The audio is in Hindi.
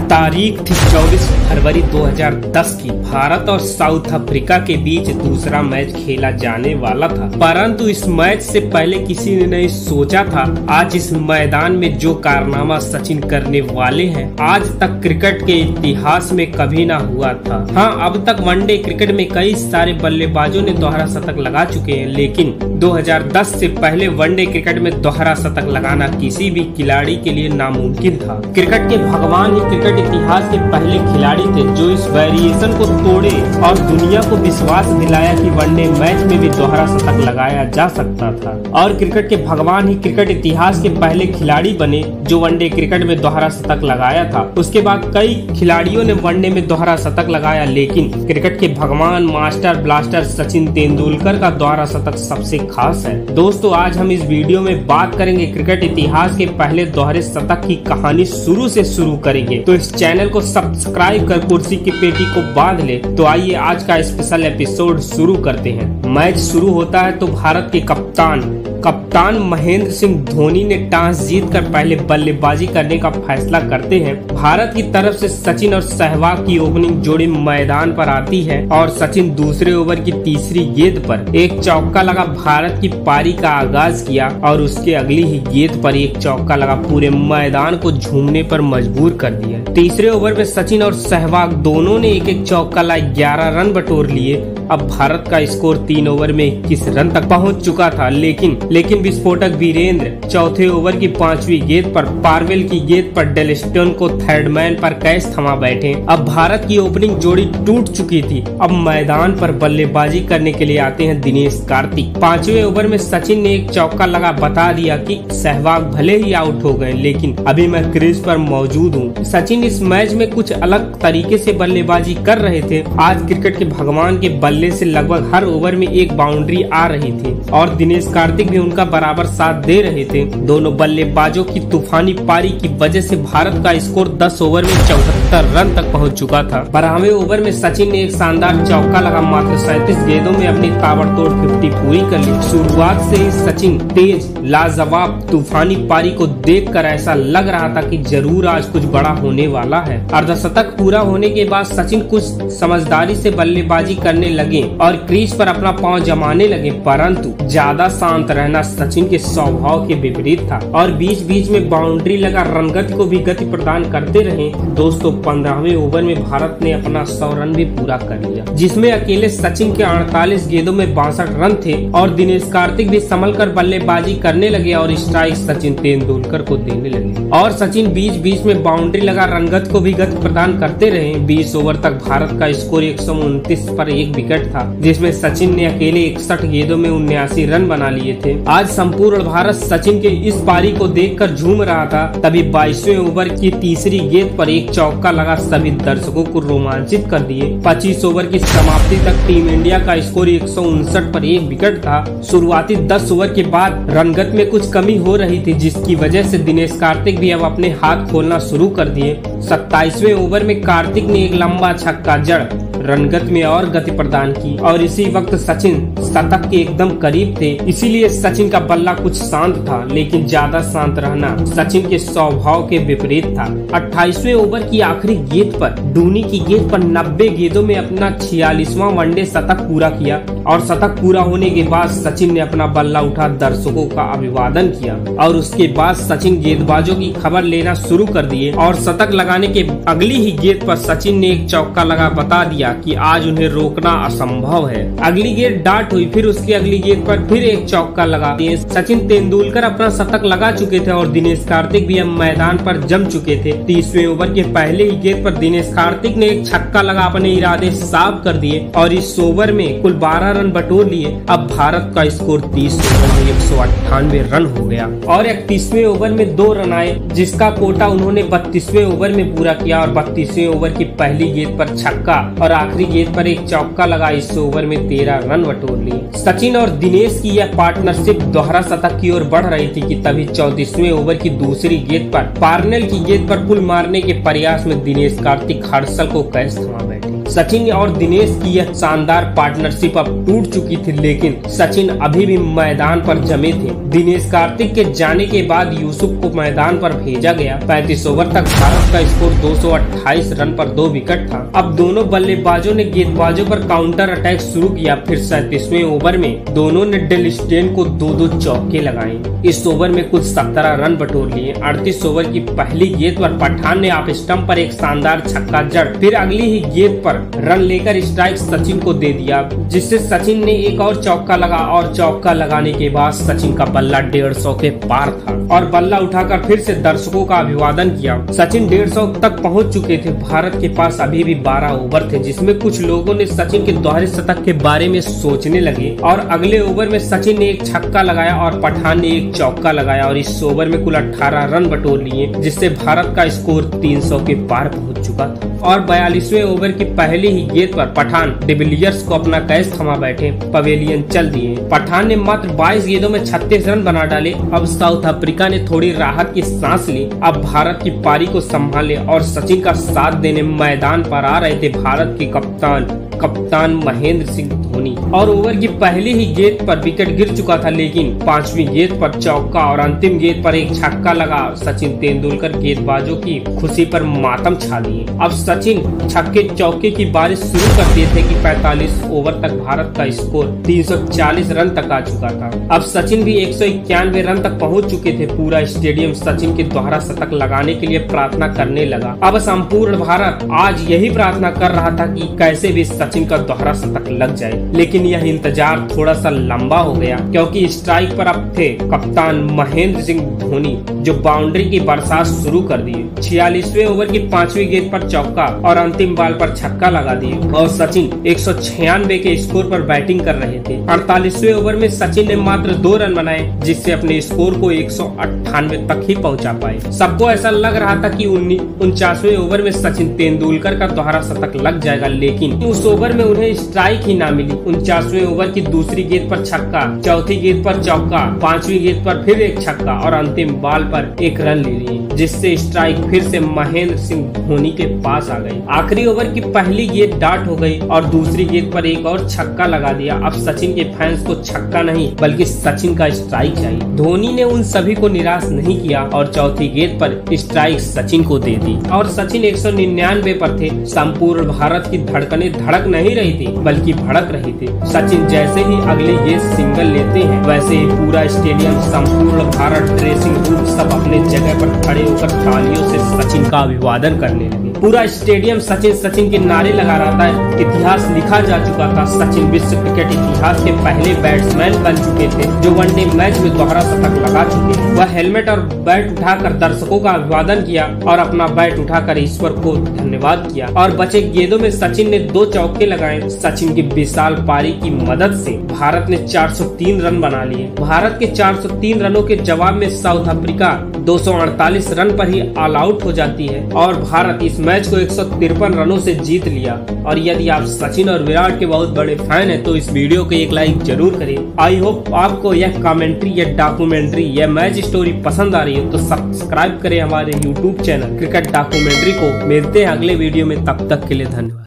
तारीख थी 24 फरवरी 2010 की। भारत और साउथ अफ्रीका के बीच दूसरा मैच खेला जाने वाला था, परंतु इस मैच से पहले किसी ने नहीं सोचा था आज इस मैदान में जो कारनामा सचिन करने वाले हैं आज तक क्रिकेट के इतिहास में कभी ना हुआ था। हाँ, अब तक वनडे क्रिकेट में कई सारे बल्लेबाजों ने दोहरा शतक लगा चुके हैं, लेकिन 2010 से पहले वनडे क्रिकेट में दोहरा शतक लगाना किसी भी खिलाड़ी के लिए नामुमकिन था। क्रिकेट के भगवान ही क्रिकेट इतिहास के पहले खिलाड़ी थे जो इस वेरिएशन को तोड़े और दुनिया को विश्वास दिलाया कि वनडे मैच में भी दोहरा शतक लगाया जा सकता था। और क्रिकेट के भगवान ही क्रिकेट इतिहास के पहले खिलाड़ी बने जो वनडे क्रिकेट में दोहरा शतक लगाया था। उसके बाद कई खिलाड़ियों ने वनडे में दोहरा शतक लगाया, लेकिन क्रिकेट के भगवान मास्टर ब्लास्टर सचिन तेंदुलकर का दोहरा शतक सबसे खास है। दोस्तों, आज हम इस वीडियो में बात करेंगे क्रिकेट इतिहास के पहले दोहरे शतक की कहानी शुरू से शुरू करेंगे। तो इस चैनल को सब्सक्राइब कर कुर्सी की पेटी को बांध ले। तो आइए आज का स्पेशल एपिसोड शुरू करते हैं। मैच शुरू होता है तो भारत के कप्तान महेंद्र सिंह धोनी ने टॉस जीतकर पहले बल्लेबाजी करने का फैसला करते हैं। भारत की तरफ से सचिन और सहवाग की ओपनिंग जोड़ी मैदान पर आती है और सचिन दूसरे ओवर की तीसरी गेंद पर एक चौका लगा भारत की पारी का आगाज किया और उसके अगली ही गेंद पर एक चौका लगा पूरे मैदान को झूमने पर मजबूर कर दिया। तीसरे ओवर में सचिन और सहवाग दोनों ने एक एक चौका ला 11 रन बटोर लिए। अब भारत का स्कोर 3 ओवर में 21 रन तक पहुंच चुका था, लेकिन विस्फोटक वीरेंद्र चौथे ओवर की 5वीं गेंद पर पारवेल की गेंद पर डेलस्टोन को थर्ड मैन पर कैच थमा बैठे। अब भारत की ओपनिंग जोड़ी टूट चुकी थी। अब मैदान पर बल्लेबाजी करने के लिए आते हैं दिनेश कार्तिक। 5वें ओवर में सचिन ने एक चौका लगा बता दिया कि सहवाग भले ही आउट हो गए, लेकिन अभी मैं क्रीज पर मौजूद हूँ। सचिन इस मैच में कुछ अलग तरीके से बल्लेबाजी कर रहे थे। आज क्रिकेट के भगवान के बल्ले से लगभग हर ओवर में एक बाउंड्री आ रही थी और दिनेश कार्तिक भी उनका बराबर साथ दे रहे थे। दोनों बल्लेबाजों की तूफानी पारी की वजह से भारत का स्कोर 10 ओवर में 74 रन तक पहुंच चुका था। 12वें ओवर में सचिन ने एक शानदार चौका लगा मात्र 37 गेंदों में अपनी ताबड़तोड़ 50 पूरी कर ली। शुरुआत से ही सचिन तेज लाजवाब तूफानी पारी को देखकर ऐसा लग रहा था कि जरूर आज कुछ बड़ा होने वाला है। अर्धशतक पूरा होने के बाद सचिन कुछ समझदारी से बल्लेबाजी करने लगे और क्रीज पर अपना पांव जमाने लगे, परंतु ज्यादा शांत रहना सचिन के स्वभाव के विपरीत था और बीच बीच में बाउंड्री लगा रनगति को भी गति प्रदान करते रहे। दोस्तों, 15वें ओवर में भारत ने अपना 100 रन भी पूरा कर लिया, जिसमें अकेले सचिन के 48 गेंदों में 62 रन थे और दिनेश कार्तिक भी संभल कर बल्लेबाजी करने लगे और स्ट्राइक सचिन तेंदुलकर को देने लगे और सचिन बीच बीच में बाउंड्री लगा रनगति को भी गति प्रदान करते रहे। 20 ओवर तक भारत का स्कोर 129 पर 1 विकेट था, जिसमें सचिन ने अकेले 61 गेंदों में 79 रन बना लिए थे। आज संपूर्ण भारत सचिन के इस पारी को देखकर झूम रहा था। तभी 22वें ओवर की तीसरी गेंद पर एक चौका लगा सभी दर्शकों को रोमांचित कर दिए। 25 ओवर की समाप्ति तक टीम इंडिया का स्कोर 159 पर 1 विकेट था। शुरुआती 10 ओवर के बाद रनगत में कुछ कमी हो रही थी, जिसकी वजह से दिनेश कार्तिक भी अब अपने हाथ खोलना शुरू कर दिए। 27वें ओवर में कार्तिक ने एक लंबा छक्का जड़ रनगत में और गति प्रदान की और इसी वक्त सचिन शतक के एकदम करीब थे। इसीलिए सचिन का बल्ला कुछ शांत था, लेकिन ज्यादा शांत रहना सचिन के स्वभाव के विपरीत था। 28वें ओवर की आखिरी गेंद पर डूनी की गेंद पर 90 गेंदों में अपना 46वां वनडे शतक पूरा किया और शतक पूरा होने के बाद सचिन ने अपना बल्ला उठा दर्शकों का अभिवादन किया और उसके बाद सचिन गेंदबाजों की खबर लेना शुरू कर दिए और शतक लगाने के अगली ही गेंद पर सचिन ने एक चौका लगा बता दिया कि आज उन्हें रोकना असंभव है। अगली गेंद डाट हुई, फिर उसकी अगली गेंद पर फिर एक चौका लगा। सचिन तेंदुलकर अपना शतक लगा चुके थे और दिनेश कार्तिक भी अब मैदान पर जम चुके थे। 30वें ओवर के पहले ही गेंद पर दिनेश कार्तिक ने एक छक्का लगा अपने इरादे साफ कर दिए और इस ओवर में कुल 12 रन बटोर लिए। अब भारत का स्कोर 30 ओवर में 198 रन हो गया और 31वें ओवर में 2 रन आए, जिसका कोटा उन्होंने 32वें ओवर में पूरा किया और 32वें ओवर की पहली गेंद पर छक्का और आखिरी गेंद पर एक चौका लगा। इस ओवर में 13 रन बटोर लिए। सचिन और दिनेश की यह पार्टनरशिप दोहरा शतक की ओर बढ़ रही थी कि तभी 34वें ओवर की दूसरी गेंद पर पार्नेल की गेंद पर पुल मारने के प्रयास में दिनेश कार्तिक हर्षल को कैच थमा बैठे सचिन और दिनेश की यह शानदार पार्टनरशिप अब टूट चुकी थी, लेकिन सचिन अभी भी मैदान पर जमे थे। दिनेश कार्तिक के जाने के बाद यूसुफ को मैदान पर भेजा गया। 35 ओवर तक भारत का स्कोर 228 रन पर 2 विकेट था। अब दोनों बल्लेबाजों ने गेंदबाजों पर काउंटर अटैक शुरू किया। फिर 37वें ओवर में दोनों ने डेल स्टेन को 2-2 चौके लगाए। इस ओवर में कुल 17 रन बटोर लिए। 38 ओवर की पहली गेंद पर पठान ने ऑफ स्टंप पर एक शानदार छक्का जड़, फिर अगली ही गेंद पर रन लेकर स्ट्राइक सचिन को दे दिया, जिससे सचिन ने एक और चौका लगा और चौका लगाने के बाद सचिन का बल्ला 150 के पार था और बल्ला उठाकर फिर से दर्शकों का अभिवादन किया। सचिन 150 तक पहुंच चुके थे। भारत के पास अभी भी 12 ओवर थे, जिसमें कुछ लोगों ने सचिन के दोहरे शतक के बारे में सोचने लगे और अगले ओवर में सचिन ने एक छक्का लगाया और पठान ने एक चौका लगाया और इस ओवर में कुल 18 रन बटोर लिए, जिससे भारत का स्कोर 300 के पार पहुंच चुका था। और 42वें ओवर की पहली ही गेंद पर पठान डिविलियर्स को अपना कैच थमा बैठे पवेलियन चल दिए। पठान ने मात्र 22 गेंदों में 36 रन बना डाले। अब साउथ अफ्रीका ने थोड़ी राहत की सांस ली। अब भारत की पारी को संभाले और सचिन का साथ देने मैदान पर आ रहे थे भारत के कप्तान महेंद्र सिंह धोनी। और ओवर की पहली ही गेंद पर विकेट गिर चुका था, लेकिन 5वीं गेंद पर चौका और अंतिम गेंद पर एक छक्का लगा। सचिन तेंदुलकर गेंदबाजों की खुशी पर मातम छा दिए। अब सचिन छक्के चौके की बारिश शुरू कर दिए थे कि 45 ओवर तक भारत का स्कोर 340 रन तक आ चुका था। अब सचिन भी 191 रन तक पहुंच चुके थे। पूरा स्टेडियम सचिन के दोहरा शतक लगाने के लिए प्रार्थना करने लगा। अब संपूर्ण भारत आज यही प्रार्थना कर रहा था कि कैसे भी सचिन का दोहरा शतक लग जाए, लेकिन यह इंतजार थोड़ा सा लंबा हो गया, क्योंकि स्ट्राइक पर अब थे कप्तान महेंद्र सिंह धोनी, जो बाउंड्री की बरसात शुरू कर दिए। 46वें ओवर की 5वीं गेंद पर चौका और अंतिम बॉल पर छक्का लगा दिए और सचिन 196 के स्कोर पर बैटिंग कर रहे थे। 48वें ओवर में सचिन ने मात्र 2 रन बनाए, जिससे अपने स्कोर को 198 तक ही पहुंचा पाए। सबको ऐसा लग रहा था कि 49वें ओवर में सचिन तेंदुलकर का दोहरा शतक लग जाएगा, लेकिन उस ओवर में उन्हें स्ट्राइक ही ना मिली। 49वें ओवर की दूसरी गेंद पर छक्का, चौथी गेंद पर चौका, 5वीं गेंद पर फिर एक छक्का और अंतिम बॉल पर 1 रन ले लिए, जिससे स्ट्राइक फिर से महेंद्र सिंह धोनी के पास आ गई। आखिरी ओवर की पहली गेंद डाट हो गई और दूसरी गेंद पर एक और छक्का लगा दिया। अब सचिन के फैंस को छक्का नहीं बल्कि सचिन का स्ट्राइक चाहिए। धोनी ने उन सभी को निराश नहीं किया और चौथी गेंद पर स्ट्राइक सचिन को दे दी और सचिन 199 पर थे। संपूर्ण भारत की धड़कनें धड़क नहीं रही थी बल्कि भड़क रही थी। सचिन जैसे ही अगली गेंद सिंगल लेते हैं, वैसे ही पूरा स्टेडियम, संपूर्ण भारत, ड्रेसिंग रूम सब अपने जगह पर खड़े होकर तालियों से सचिन का अभिवादन करने लगे। पूरा स्टेडियम सचिन सचिन के नारे लगा रहा था। इतिहास लिखा जा चुका था। सचिन विश्व क्रिकेट इतिहास के पहले बैट्समैन बन चुके थे जो वनडे मैच में दोहरा शतक लगा चुके हैं। वह हेलमेट और बैट उठाकर दर्शकों का अभिवादन किया और अपना बैट उठाकर ईश्वर को धन्यवाद किया और बचे गेंदों में सचिन ने 2 चौके लगाए। सचिन की विशाल पारी की मदद से भारत ने 403 रन बना लिए। भारत के 403 रनों के जवाब में साउथ अफ्रीका 248 रन पर ही ऑल आउट हो जाती है और भारत इस मैच को 153 रनों से जीत लिया। और यदि आप सचिन और विराट के बहुत बड़े फैन हैं तो इस वीडियो को एक लाइक जरूर करें। आई होप आपको यह कमेंट्री, यह डॉक्यूमेंट्री, यह मैच स्टोरी पसंद आ रही है तो सब्सक्राइब करें हमारे YouTube चैनल क्रिकेट डॉक्यूमेंट्री को। मिलते हैं अगले वीडियो में, तब तक के लिए धन्यवाद।